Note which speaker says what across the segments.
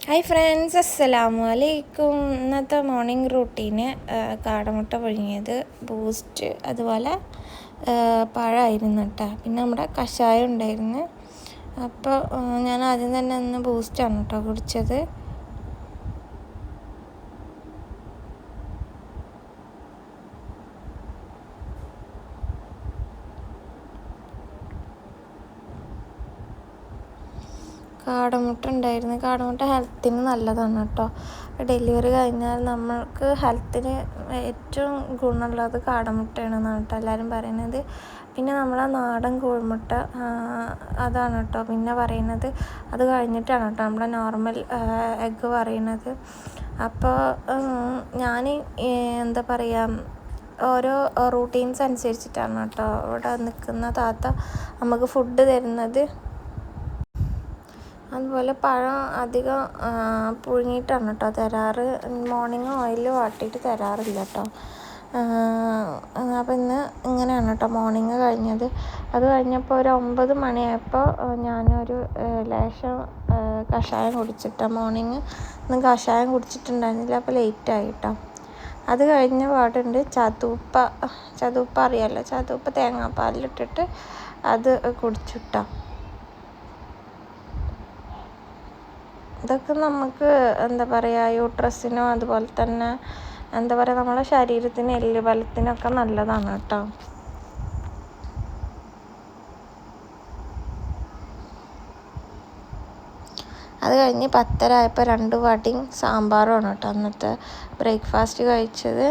Speaker 1: Hi friends, അസ്സലാമു അലൈക്കും. ഇന്നത്തെ മോർണിംഗ് റൂട്ടീന് കാടമുട്ട പുഴുങ്ങിയത്, ബൂസ്റ്റ്, അതുപോലെ പഴമായിരുന്നു കേട്ടോ. പിന്നെ നമ്മുടെ കഷായം ഉണ്ടായിരുന്നു. അപ്പോൾ ഞാൻ ആദ്യം തന്നെ ഇന്ന് ബൂസ്റ്റാണ് കേട്ടോ കുടിച്ചത്. കാടമുട്ട ഉണ്ടായിരുന്നു. കാടമുട്ട ഹെൽത്തിന് നല്ലതാണ് കേട്ടോ. ഡെലിവറി കഴിഞ്ഞാൽ നമ്മൾക്ക് ഹെൽത്തിന് ഏറ്റവും ഗുണമുള്ളത് കാടമുട്ടയാണെന്നാണ് കേട്ടോ എല്ലാവരും പറയുന്നത്. പിന്നെ നമ്മളെ നാടൻ കോഴിമുട്ട അതാണ് കേട്ടോ പിന്നെ പറയുന്നത്. അത് കഴിഞ്ഞിട്ടാണ് കേട്ടോ നമ്മുടെ നോർമൽ എഗ്ഗ് പറയുന്നത്. അപ്പോൾ ഞാൻ എന്താ പറയുക, ഓരോ റൂട്ടീൻസ് അനുസരിച്ചിട്ടാണ് കേട്ടോ ഇവിടെ നിൽക്കുന്ന താത്ത നമുക്ക് ഫുഡ് തരുന്നത്. അതുപോലെ പഴം അധികം പുഴുങ്ങിയിട്ടാണ് കേട്ടോ തരാറ്. മോർണിംഗ് ഓയിൽ വാട്ടിയിട്ട് തരാറില്ല കേട്ടോ. അപ്പോൾ ഇന്ന് ഇങ്ങനെയാണ് കേട്ടോ മോർണിംഗ് കഴിഞ്ഞത്. അത് കഴിഞ്ഞപ്പോൾ ഒരു 9 മണിയായപ്പോൾ ഞാനൊരു ലേശം കഷായം കുടിച്ചിട്ടാണ് മോർണിംഗ്. ഇന്ന് കഷായം കുടിച്ചിട്ടുണ്ടായിരുന്നില്ല, അപ്പോൾ ലേറ്റായി കേട്ടോ. അത് കഴിഞ്ഞ പാടുണ്ട് ചതുപ്പ അറിയാമല്ലോ, ചതുപ്പ തേങ്ങാപ്പാലിലിട്ടിട്ട് അത് കുടിച്ചിട്ടാ. ഇതൊക്കെ നമുക്ക് എന്താ പറയുക, യൂട്രസിനും അതുപോലെ തന്നെ എന്താ പറയുക നമ്മളെ ശരീരത്തിന് എല്ല് ബലത്തിനൊക്കെ നല്ലതാണ് കേട്ടോ. അത് കഴിഞ്ഞ് 10:30 ആയപ്പോൾ 2 വടയും സാമ്പാറുമാണ് കേട്ടോ അന്നത്തെ ബ്രേക്ക്ഫാസ്റ്റ് കഴിച്ചത്.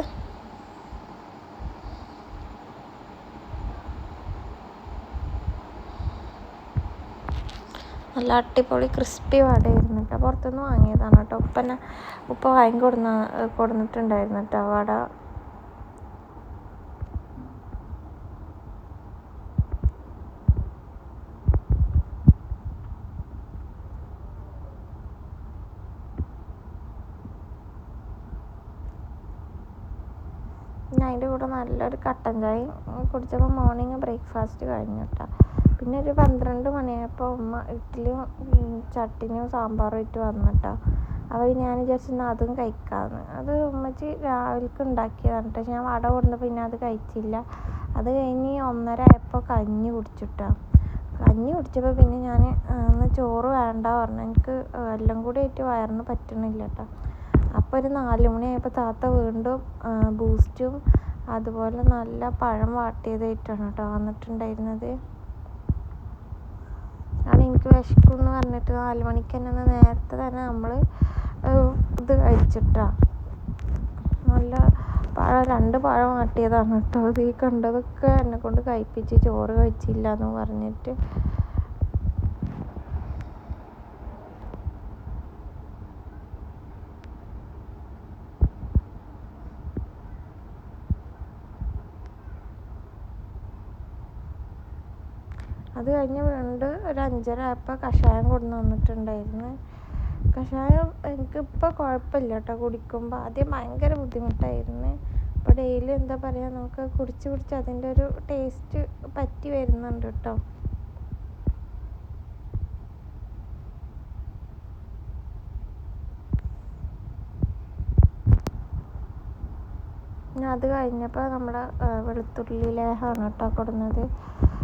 Speaker 1: നല്ല അടിപൊളി ക്രിസ്പി വടയായിരുന്നു കേട്ടോ. പുറത്തുനിന്ന് വാങ്ങിയതാണ് കേട്ടോ. ഉപ്പ വാങ്ങി കൊടുത്തിട്ടുണ്ടായിരുന്നു കേട്ടോ വട. പിന്നെ അതിൻ്റെ കൂടെ നല്ലൊരു കട്ടൻ ചായയും കുടിച്ചപ്പോൾ മോർണിംഗ് ബ്രേക്ക്ഫാസ്റ്റ് കഴിഞ്ഞു കേട്ടോ. പിന്നെ ഒരു 12 മണിയായപ്പോൾ ഉമ്മ ഇഡ്ഡലിയും ചട്ടിനിയും സാമ്പാറും ഇട്ട് വന്നിട്ടോ. അപ്പോൾ ഞാൻ വിചാരിച്ചിരുന്നു അതും കഴിക്കാമെന്ന്. അത് ഉമ്മച്ചി രാവിലേക്ക് ഉണ്ടാക്കിയതാണ് കേട്ടോ. ഞാൻ വട കൊണ്ടുവന്നപ്പോൾ പിന്നെ അത് കഴിച്ചില്ല. അത് കഴിഞ്ഞ് 1:30 ആയപ്പോൾ കഞ്ഞി കുടിച്ചിട്ടോ. കഞ്ഞി കുടിച്ചപ്പോൾ പിന്നെ ഞാൻ ഇന്ന് ചോറ് വേണ്ട പറഞ്ഞു. എനിക്ക് എല്ലാം കൂടി ആയിട്ട് വയറിന് പറ്റണില്ല കേട്ടോ. അപ്പോൾ ഒരു 4 മണിയായപ്പോൾ താത്ത വീണ്ടും ബൂസ്റ്റും അതുപോലെ നല്ല പഴം വാട്ടിയതായിട്ടാണ് കേട്ടോ വന്നിട്ടുണ്ടായിരുന്നത്. കാരണം എനിക്ക് വിശക്കുമെന്ന് പറഞ്ഞിട്ട് 4 മണിക്ക് തന്നെ നേരത്തെ തന്നെ നമ്മൾ ഇത് കഴിച്ചിട്ടാണ്. നല്ല പഴം 2 പഴം വാട്ടിയതാണ് കേട്ടോ. അത് ഈ കണ്ടതൊക്കെ എന്നെ കൊണ്ട് കഴിപ്പിച്ച് ചോറ് കഴിച്ചില്ല എന്ന് പറഞ്ഞിട്ട്. അത് കഴിഞ്ഞ് വീണ്ടും ഒരു 5:30 ആയപ്പോൾ കഷായം കൊണ്ടു വന്നിട്ടുണ്ടായിരുന്നു. കഷായം എനിക്കിപ്പോൾ കുഴപ്പമില്ല കേട്ടോ കുടിക്കുമ്പോൾ. ആദ്യം ഭയങ്കര ബുദ്ധിമുട്ടായിരുന്നു. ഇപ്പോൾ ഡെയിലി എന്താ പറയുക, നമുക്ക് കുടിച്ച് അതിൻ്റെ ഒരു ടേസ്റ്റ് പറ്റി വരുന്നുണ്ട് കേട്ടോ. അത് കഴിഞ്ഞപ്പോൾ നമ്മുടെ വെളുത്തുള്ളി ലേഹമാണ് കേട്ടോ കൊടുക്കുന്നത്.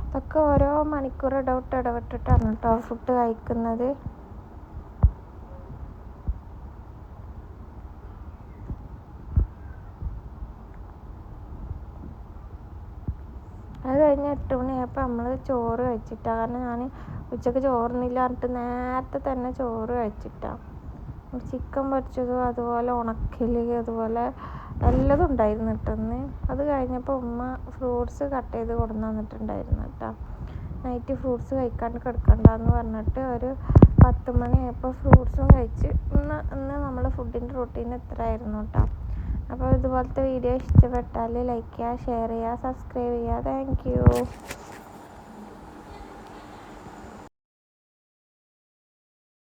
Speaker 1: അതൊക്കെ ഓരോ മണിക്കൂർ ഇടവിട്ടിട്ടാണ് കേട്ടോ ഫുഡ് കഴിക്കുന്നത്. അത് കഴിഞ്ഞ് 8 മണിയായപ്പോൾ നമ്മൾ ചോറ് കഴിച്ചിട്ടാണ്. കാരണം ഞാൻ ഉച്ചക്ക് ചോറിനില്ല പറഞ്ഞിട്ട് നേരത്തെ തന്നെ ചോറ് കഴിച്ചിട്ടാണ്. ചിക്കൻ പൊരിച്ചതും അതുപോലെ ഉണക്കൽ അതുപോലെ എല്ലതും ഉണ്ടായിരുന്നു കേട്ടോന്ന്. അത് കഴിഞ്ഞപ്പോൾ ഉമ്മ ഫ്രൂട്ട്സ് കട്ട് ചെയ്ത് കൊണ്ടു വന്നിട്ടുണ്ടായിരുന്നു കേട്ടോ. നൈറ്റ് ഫ്രൂട്ട്സ് കഴിക്കാണ്ട് കിടക്കണ്ടെന്ന് പറഞ്ഞിട്ട് ഒരു 10 മണിയായപ്പോൾ ഫ്രൂട്ട്സും കഴിച്ച്. ഇന്ന് നമ്മൾ ഫുഡിൻ്റെ റൂട്ടീൻ ഇത്ര ആയിരുന്നു കേട്ടോ. അപ്പോൾ ഇതുപോലത്തെ വീഡിയോ ഇഷ്ടപ്പെട്ടാൽ ലൈക്ക് ചെയ്യുക, ഷെയർ ചെയ്യുക, സബ്സ്ക്രൈബ് ചെയ്യുക. Thank you.